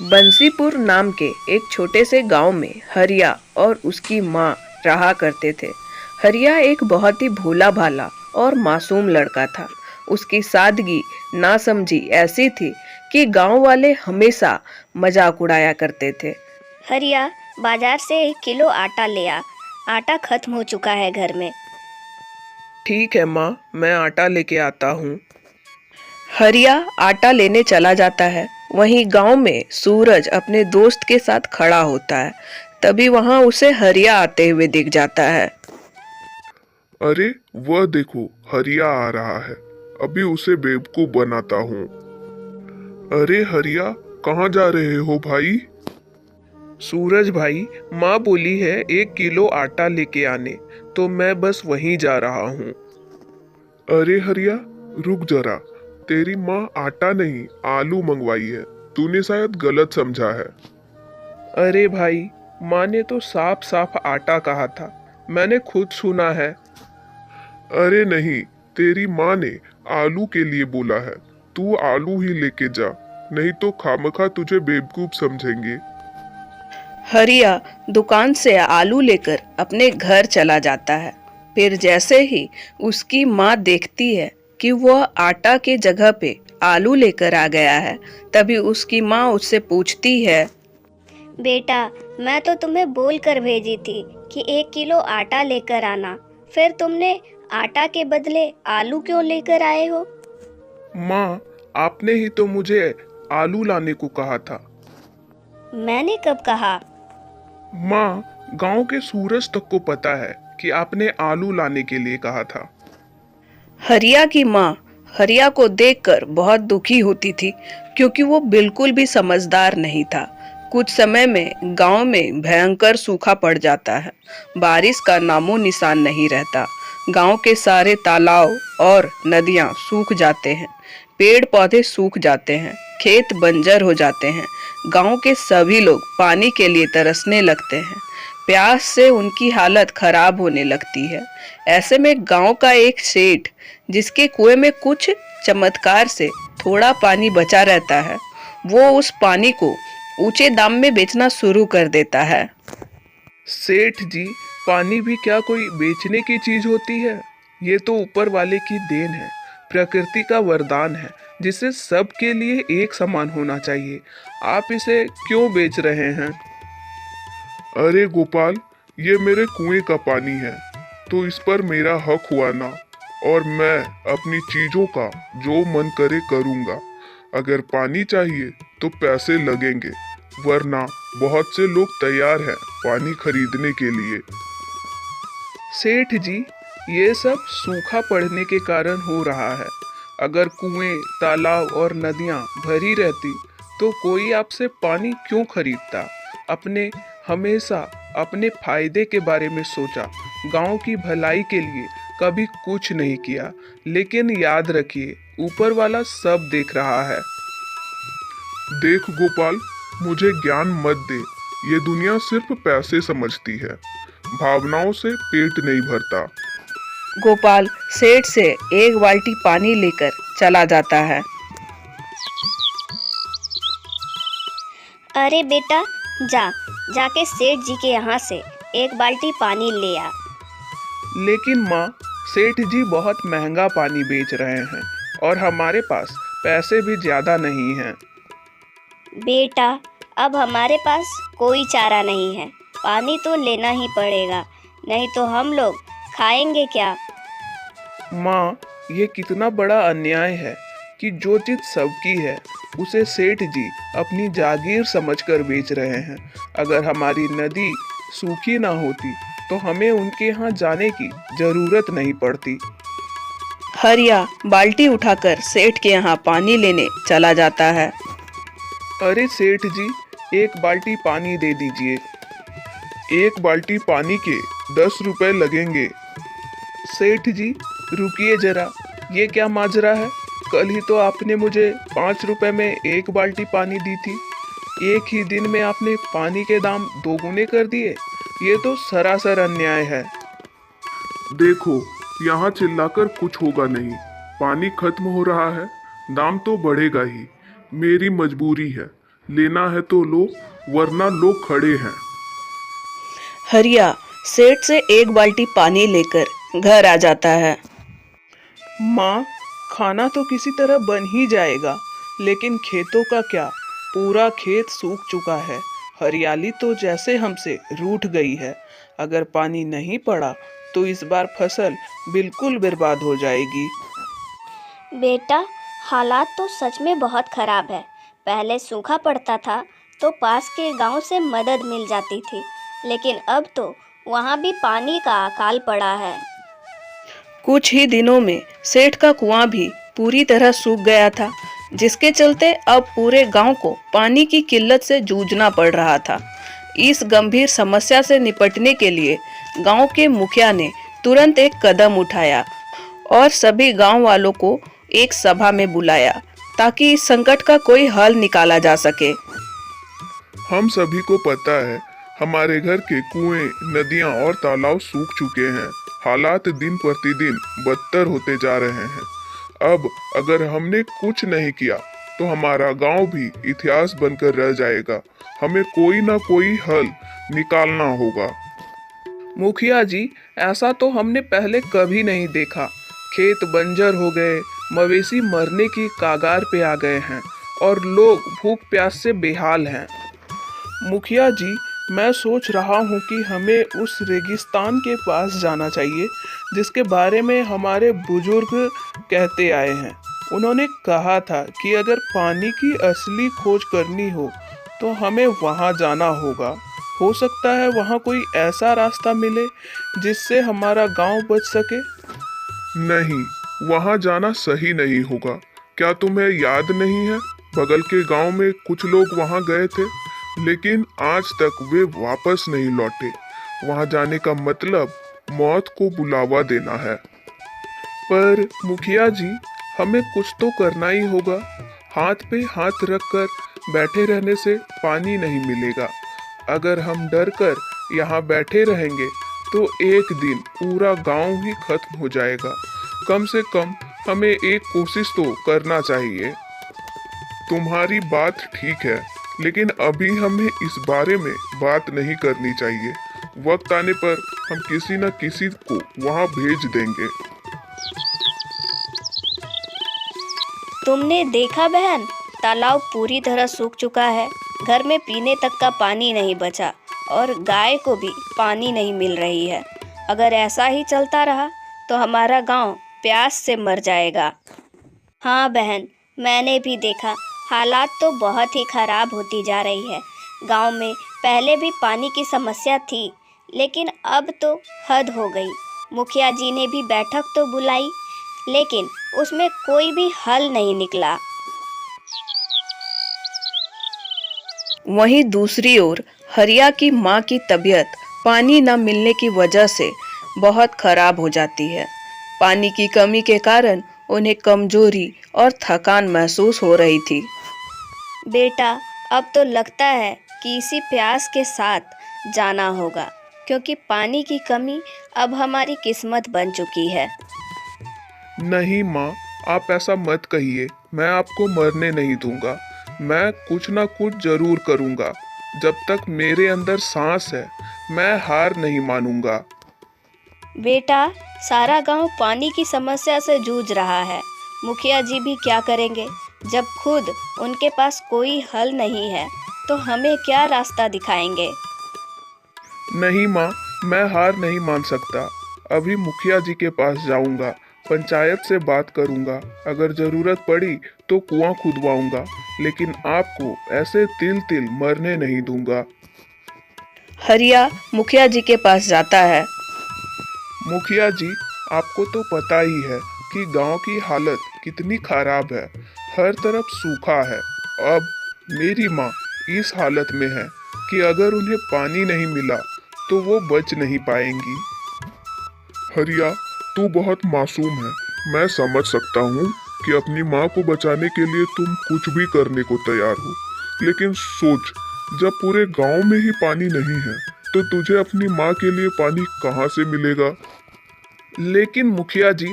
बंसीपुर नाम के एक छोटे से गांव में हरिया और उसकी माँ रहा करते थे। हरिया एक बहुत ही भोला भाला और मासूम लड़का था। उसकी सादगी नासमझी ऐसी थी कि गांव वाले हमेशा मजाक उड़ाया करते थे। हरिया, बाजार से 1 किलो आटा ले आ। आटा खत्म हो चुका है घर में। ठीक है माँ, मैं आटा लेके आता हूँ। हरिया आटा लेने चला जाता है। वहीं गांव में सूरज अपने दोस्त के साथ खड़ा होता है। तभी वहां उसे हरिया आते हुए दिख जाता है। अरे वह देखो, हरिया आ रहा है। अभी उसे बेवकूफ बनाता हूँ। अरे हरिया, कहाँ जा रहे हो भाई? सूरज भाई, माँ बोली है 1 किलो आटा लेके आने, तो मैं बस वहीं जा रहा हूँ। अरे हरिया, रुक जरा। तेरी माँ आटा नहीं, आलू मंगवाई है। तूने शायद गलत समझा है। अरे भाई, माँ ने तो साफ साफ आटा कहा था। मैंने खुद सुना है। अरे नहीं, तेरी माँ ने आलू के लिए बोला है। तू आलू ही लेके जा, नहीं तो खामखा तुझे बेवकूफ समझेंगे। हरिया दुकान से आलू लेकर अपने घर चला जाता है। फिर जैसे ही उसकी माँ देखती है कि वह आटा के जगह पे आलू लेकर आ गया है, तभी उसकी माँ उससे पूछती है। बेटा, मैं तो तुम्हें बोल कर भेजी थी कि 1 किलो आटा लेकर आना। फिर तुमने आटा के बदले आलू क्यों लेकर आए हो? माँ, आपने ही तो मुझे आलू लाने को कहा था। मैंने कब कहा? माँ, गांव के सूरज तक को पता है कि आपने आलू लाने के लिए कहा था। हरिया की माँ हरिया को देखकर बहुत दुखी होती थी, क्योंकि वो बिल्कुल भी समझदार नहीं था। कुछ समय में गांव में भयंकर सूखा पड़ जाता है। बारिश का नामो निशान नहीं रहता। गांव के सारे तालाब और नदियां सूख जाते हैं। पेड़ पौधे सूख जाते हैं। खेत बंजर हो जाते हैं। गांव के सभी लोग पानी के लिए तरसने लगते हैं। प्यास से उनकी हालत खराब होने लगती है। ऐसे में गांव का एक सेठ, जिसके कुएं में कुछ चमत्कार से थोड़ा पानी बचा रहता है, वो उस पानी को ऊंचे दाम में बेचना शुरू कर देता है। सेठ जी, पानी भी क्या कोई बेचने की चीज होती है? ये तो ऊपर वाले की देन है, प्रकृति का वरदान है, जिसे सबके लिए एक समान होना चाहिए। आप इसे क्यों बेच रहे हैं? अरे गोपाल, ये मेरे कुएं का पानी है, तो इस पर मेरा हक हुआ ना। और मैं अपनी चीजों का जो मन करे करूंगा। अगर पानी चाहिए तो पैसे लगेंगे, वरना बहुत से लोग तैयार हैं पानी खरीदने के लिए। सेठ जी, ये सब सूखा पड़ने के कारण हो रहा है। अगर कुएं, तालाब और नदियां भरी रहती तो कोई आपसे पानी क्यों खरीदता? अपने हमेशा अपने फायदे के बारे में सोचा, गांव की भलाई के लिए कभी कुछ नहीं किया। लेकिन याद रखिए, ऊपर वाला सब देख रहा है। देख गोपाल, मुझे ज्ञान मत दे। ये दुनिया सिर्फ पैसे समझती है, भावनाओं से पेट नहीं भरता। गोपाल सेठ से एक बाल्टी पानी लेकर चला जाता है। अरे बेटा, जाके सेठ जी के यहाँ से 1 बाल्टी पानी ले आ। लेकिन माँ, सेठ जी बहुत महंगा पानी बेच रहे हैं और हमारे पास पैसे भी ज्यादा नहीं हैं। बेटा, अब हमारे पास कोई चारा नहीं है। पानी तो लेना ही पड़ेगा, नहीं तो हम लोग खाएंगे क्या? माँ, ये कितना बड़ा अन्याय है कि जो चीज सबकी है उसे सेठ जी अपनी जागीर समझकर बेच रहे हैं। अगर हमारी नदी सूखी ना होती तो हमें उनके यहाँ जाने की जरूरत नहीं पड़ती। हरिया बाल्टी उठाकर सेठ के यहाँ पानी लेने चला जाता है। अरे सेठ जी, 1 बाल्टी पानी दे दीजिए। 1 बाल्टी पानी के 10 रुपए लगेंगे। सेठ जी, रुकिए जरा, ये क्या माजरा है? कल ही तो आपने मुझे 5 रुपए में 1 बाल्टी पानी दी थी। एक ही दिन में आपने पानी के दाम दोगुने कर दिए। ये तो सरासर अन्याय है। देखो, यहाँ चिल्लाकर कुछ होगा नहीं। पानी खत्म हो रहा है, दाम तो बढ़ेगा ही। मेरी मजबूरी है, लेना है तो लो, वरना लोग खड़े हैं। हरिया सेठ से एक बाल्टी पानी लेकर घर आ जाता है। माँ, खाना तो किसी तरह बन ही जाएगा, लेकिन खेतों का क्या? पूरा खेत सूख चुका है। हरियाली तो जैसे हमसे रूठ गई है। अगर पानी नहीं पड़ा तो इस बार फसल बिल्कुल बर्बाद हो जाएगी। बेटा, हालात तो सच में बहुत खराब है। पहले सूखा पड़ता था तो पास के गांव से मदद मिल जाती थी, लेकिन अब तो वहां भी पानी का अकाल पड़ा है। कुछ ही दिनों में सेठ का कुआं भी पूरी तरह सूख गया था, जिसके चलते अब पूरे गांव को पानी की किल्लत से जूझना पड़ रहा था। इस गंभीर समस्या से निपटने के लिए गांव के मुखिया ने तुरंत एक कदम उठाया और सभी गांव वालों को एक सभा में बुलाया ताकि इस संकट का कोई हल निकाला जा सके। हम सभी को पता है, हमारे घर के कुएं, नदियां और तालाब सूख चुके हैं। हालात दिन प्रतिदिन बदतर होते जा रहे हैं। अब अगर हमने कुछ नहीं किया तो हमारा गांव भी इतिहास बनकर रह जाएगा। हमें कोई ना कोई हल निकालना होगा। मुखिया जी, ऐसा तो हमने पहले कभी नहीं देखा। खेत बंजर हो गए, मवेशी मरने की कगार पे आ गए हैं और लोग भूख प्यास से बेहाल हैं। मुखिया जी, मैं सोच रहा हूँ कि हमें उस रेगिस्तान के पास जाना चाहिए जिसके बारे में हमारे बुजुर्ग कहते आए हैं। उन्होंने कहा था कि अगर पानी की असली खोज करनी हो तो हमें वहाँ जाना होगा। हो सकता है वहाँ कोई ऐसा रास्ता मिले जिससे हमारा गांव बच सके। नहीं, वहां जाना सही नहीं होगा। क्या तुम्हें याद नहीं है, बगल के गांव में कुछ लोग वहां गए थे, लेकिन आज तक वे वापस नहीं लौटे। वहां जाने का मतलब मौत को बुलावा देना है। पर मुखिया जी, हमें कुछ तो करना ही होगा। हाथ पे हाथ रखकर बैठे रहने से पानी नहीं मिलेगा। अगर हम डर कर यहाँ बैठे रहेंगे तो एक दिन पूरा गांव ही खत्म हो जाएगा। कम से कम हमें एक कोशिश तो करना चाहिए। तुम्हारी बात ठीक है, लेकिन अभी हमें इस बारे में बात नहीं करनी चाहिए। वक्त आने पर हम किसी न किसी को वहां भेज देंगे। तुमने देखा बहन, तालाब पूरी तरह सूख चुका है। घर में पीने तक का पानी नहीं बचा और गाय को भी पानी नहीं मिल रही है। अगर ऐसा ही चलता रहा तो हमारा गांव प्यास से मर जाएगा। हाँ बहन, मैंने भी देखा, हालात तो बहुत ही खराब होती जा रही है। गांव में पहले भी पानी की समस्या थी, लेकिन अब तो हद हो गई। मुखिया जी ने भी बैठक तो बुलाई, लेकिन उसमें कोई भी हल नहीं निकला। वहीं दूसरी ओर हरिया की माँ की तबीयत पानी न मिलने की वजह से बहुत खराब हो जाती है। पानी की कमी के कारण उन्हें कमजोरी और थकान महसूस हो रही थी। बेटा, अब तो लगता है कि इसी प्यास के साथ जाना होगा, क्योंकि पानी की कमी अब हमारी किस्मत बन चुकी है। नहीं माँ, आप ऐसा मत कहिए। मैं आपको मरने नहीं दूंगा। मैं कुछ ना कुछ जरूर करूंगा। जब तक मेरे अंदर सांस है, मैं हार नहीं मानूंगा। बेटा, सारा गांव पानी की समस्या से जूझ रहा है। मुखिया जी भी क्या करेंगे? जब खुद उनके पास कोई हल नहीं है तो हमें क्या रास्ता दिखाएंगे? नहीं माँ, मैं हार नहीं मान सकता। अभी मुखिया जी के पास जाऊंगा, पंचायत से बात करूंगा। अगर जरूरत पड़ी तो कुआं खुदवाऊंगा, लेकिन आपको ऐसे तिल तिल मरने नहीं दूंगा। हरिया मुखिया जी के पास जाता है। मुखिया जी, आपको तो पता ही है कि गांव की हालत कितनी खराब है। हर तरफ सूखा है। अब मेरी माँ इस हालत में है कि अगर उन्हें पानी नहीं मिला तो वो बच नहीं पाएंगी। हरिया, तू बहुत मासूम है। मैं समझ सकता हूँ कि अपनी माँ को बचाने के लिए तुम कुछ भी करने को तैयार हो, लेकिन सोच, जब पूरे गांव में ही पानी नहीं है तो तुझे अपनी माँ के लिए पानी कहाँ से मिलेगा? लेकिन मुखिया जी,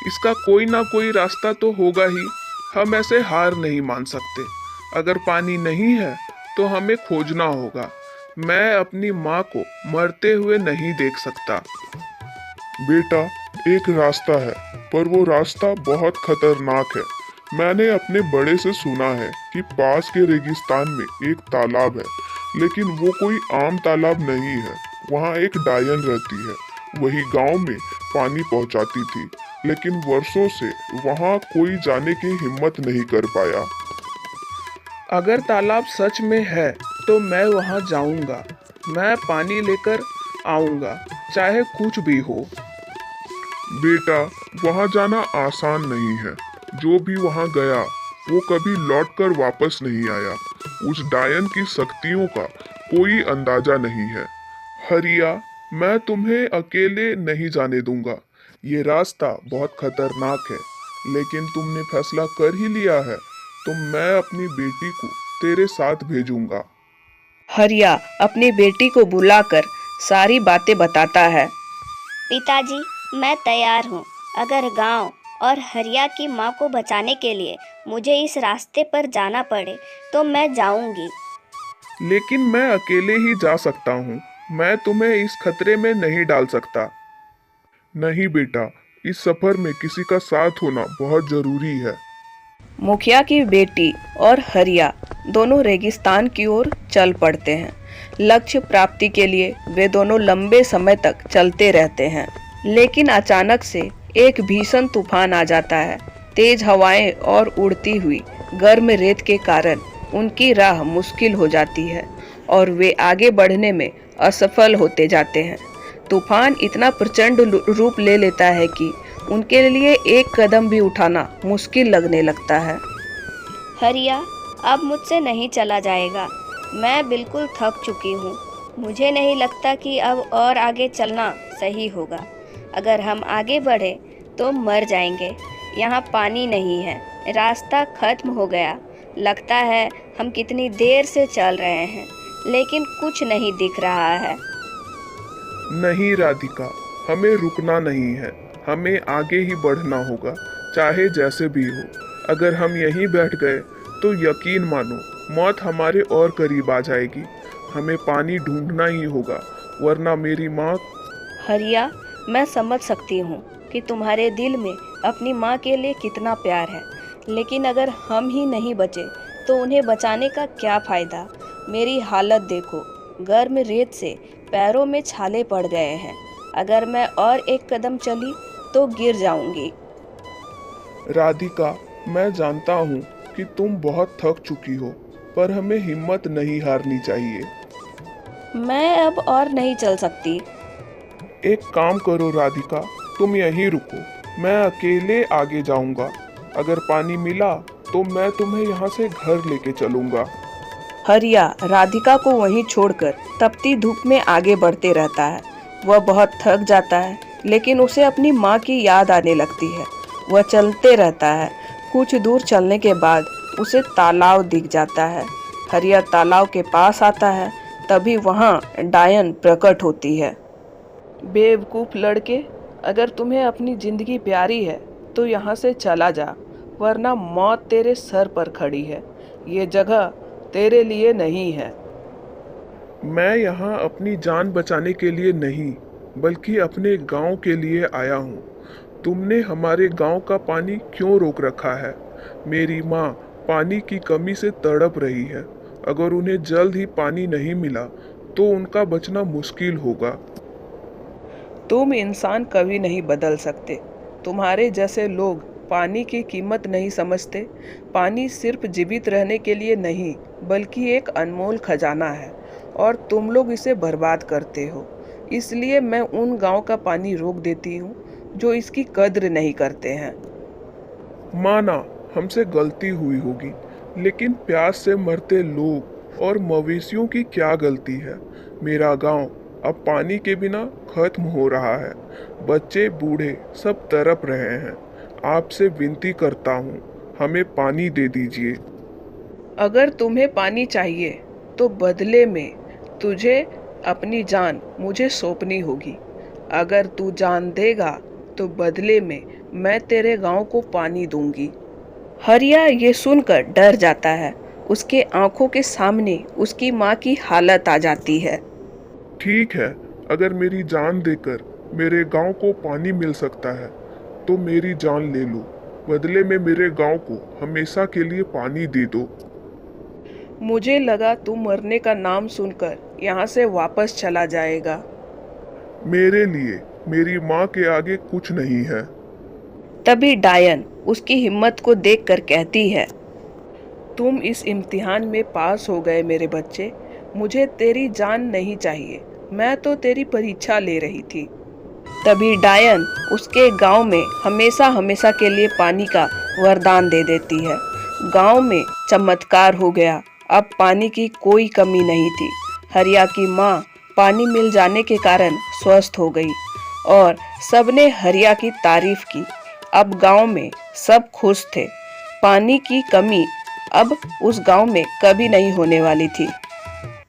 इसका कोई ना कोई रास्ता तो होगा ही। हम ऐसे हार नहीं मान सकते। अगर पानी नहीं है तो हमें खोजना होगा। मैं अपनी माँ को मरते हुए नहीं देख सकता। बेटा, एक रास्ता है, पर वो रास्ता बहुत खतरनाक है। मैंने अपने बड़े से सुना है कि पास के रेगिस्तान में एक तालाब है, लेकिन वो कोई आम तालाब नहीं है। वहाँ एक डायन रहती है, वही गांव में पानी पहुँचाती थी, लेकिन वर्षों से वहाँ कोई जाने की हिम्मत नहीं कर पाया। अगर तालाब सच में है तो मैं वहाँ जाऊँगा। मैं पानी लेकर आऊँगा, चाहे कुछ भी हो। बेटा, वहाँ जाना आसान नहीं है। जो भी वहाँ गया वो कभी लौटकर वापस नहीं आया। उस डायन की शक्तियों का कोई अंदाजा नहीं है। हरिया, मैं तुम्हें अकेले नहीं जाने दूंगा। ये रास्ता बहुत खतरनाक है, लेकिन तुमने फैसला कर ही लिया है तो मैं अपनी बेटी को तेरे साथ भेजूंगा। हरिया अपनी बेटी को बुलाकर सारी बातें बताता है। पिताजी, मैं तैयार हूँ। अगर गांव और हरिया की माँ को बचाने के लिए मुझे इस रास्ते पर जाना पड़े तो मैं जाऊंगी। लेकिन मैं अकेले ही जा सकता हूँ। मैं तुम्हें इस खतरे में नहीं डाल सकता। नहीं बेटा, इस सफर में किसी का साथ होना बहुत जरूरी है। मुखिया की बेटी और हरिया दोनों रेगिस्तान की ओर चल पड़ते हैं। लक्ष्य प्राप्ति के लिए वे दोनों लंबे समय तक चलते रहते हैं, लेकिन अचानक से एक भीषण तूफान आ जाता है। तेज हवाएं और उड़ती हुई गर्म रेत के कारण उनकी राह मुश्किल हो जाती है और वे आगे बढ़ने में असफल होते जाते हैं। तूफान इतना प्रचंड रूप ले लेता है कि उनके लिए एक कदम भी उठाना मुश्किल लगने लगता है। हरिया, अब मुझसे नहीं चला जाएगा। मैं बिल्कुल थक चुकी हूँ। मुझे नहीं लगता कि अब और आगे चलना सही होगा। अगर हम आगे बढ़े तो मर जाएंगे। यहाँ पानी नहीं है, रास्ता खत्म हो गया। लगता है हम कितनी देर से चल रहे हैं, लेकिन कुछ नहीं दिख रहा है। नहीं राधिका, हमें रुकना नहीं है। हमें आगे ही बढ़ना होगा, चाहे जैसे भी हो। अगर हम यहीं बैठ गए तो यकीन मानो मौत हमारे और करीब आ जाएगी। हमें पानी ढूंढना ही होगा, वरना मेरी माँ। हरिया, मैं समझ सकती हूँ कि तुम्हारे दिल में अपनी माँ के लिए कितना प्यार है, लेकिन अगर हम ही नहीं बचे तो उन्हें बचाने का क्या फ़ायदा। मेरी हालत देखो, गर्म रेत से पैरों में छाले पड़ गए हैं। अगर मैं और एक कदम चली तो गिर जाऊंगी। राधिका, मैं जानता हूँ कि तुम बहुत थक चुकी हो, पर हमें हिम्मत नहीं हारनी चाहिए। मैं अब और नहीं चल सकती। एक काम करो राधिका, तुम यहीं रुको, मैं अकेले आगे जाऊंगा। अगर पानी मिला तो मैं तुम्हें यहाँ से घर लेके चलूंगा। हरिया राधिका को वहीं छोड़कर तपती धूप में आगे बढ़ते रहता है। वह बहुत थक जाता है, लेकिन उसे अपनी माँ की याद आने लगती है। वह चलते रहता है। कुछ दूर चलने के बाद उसे तालाब दिख जाता है। हरिया तालाब के पास आता है, तभी वहाँ डायन प्रकट होती है। बेवकूफ़ लड़के, अगर तुम्हें अपनी जिंदगी प्यारी है तो यहाँ से चला जा, वरना मौत तेरे सर पर खड़ी है। ये जगह तेरे लिए नहीं है। मैं यहाँ अपनी जान बचाने के लिए नहीं, बल्कि अपने गांव के लिए आया हूँ। तुमने हमारे गांव का पानी क्यों रोक रखा है? मेरी माँ पानी की कमी से तड़प रही है। अगर उन्हें जल्द ही पानी नहीं मिला तो उनका बचना मुश्किल होगा। तुम इंसान कभी नहीं बदल सकते। तुम्हारे जैसे लोग पानी की कीमत नहीं समझते। पानी सिर्फ जीवित रहने के लिए नहीं, बल्कि एक अनमोल खजाना है और तुम लोग इसे बर्बाद करते हो। इसलिए मैं उन गांव का पानी रोक देती हूँ जो इसकी कद्र नहीं करते हैं। माना हमसे गलती हुई होगी, लेकिन प्यास से मरते लोग और मवेशियों की क्या गलती है? मेरा गांव अब पानी के बिना खत्म हो रहा है। बच्चे बूढ़े सब तड़प रहे हैं। आपसे विनती करता हूँ, हमें पानी दे दीजिए। अगर तुम्हें पानी चाहिए तो बदले में तुझे अपनी जान मुझे सौंपनी होगी। अगर तू जान देगा तो बदले में मैं तेरे गांव को पानी दूंगी। हरिया ये सुनकर डर जाता है। उसके आंखों के सामने उसकी माँ की हालत आ जाती है। ठीक है, अगर मेरी जान देकर मेरे गांव को पानी मिल सकता है तो मेरी जान ले लो। बदले में मेरे गांव को हमेशा के लिए पानी दे दो। मुझे लगा तू मरने का नाम सुनकर यहाँ से वापस चला जाएगा। मेरे लिए मेरी माँ के आगे कुछ नहीं है। तभी डायन उसकी हिम्मत को देखकर कहती है, तुम इस इम्तिहान में पास हो गए मेरे बच्चे। मुझे तेरी जान नहीं चाहिए, मैं तो तेरी परीक्षा ले रही थी। तभी डायन उसके गांव में हमेशा हमेशा के लिए पानी का वरदान दे देती है। गांव में चमत्कार हो गया, अब पानी की कोई कमी नहीं थी। हरिया की माँ पानी मिल जाने के कारण स्वस्थ हो गई और सबने हरिया की तारीफ की। अब गांव में सब खुश थे। पानी की कमी अब उस गांव में कभी नहीं होने वाली थी।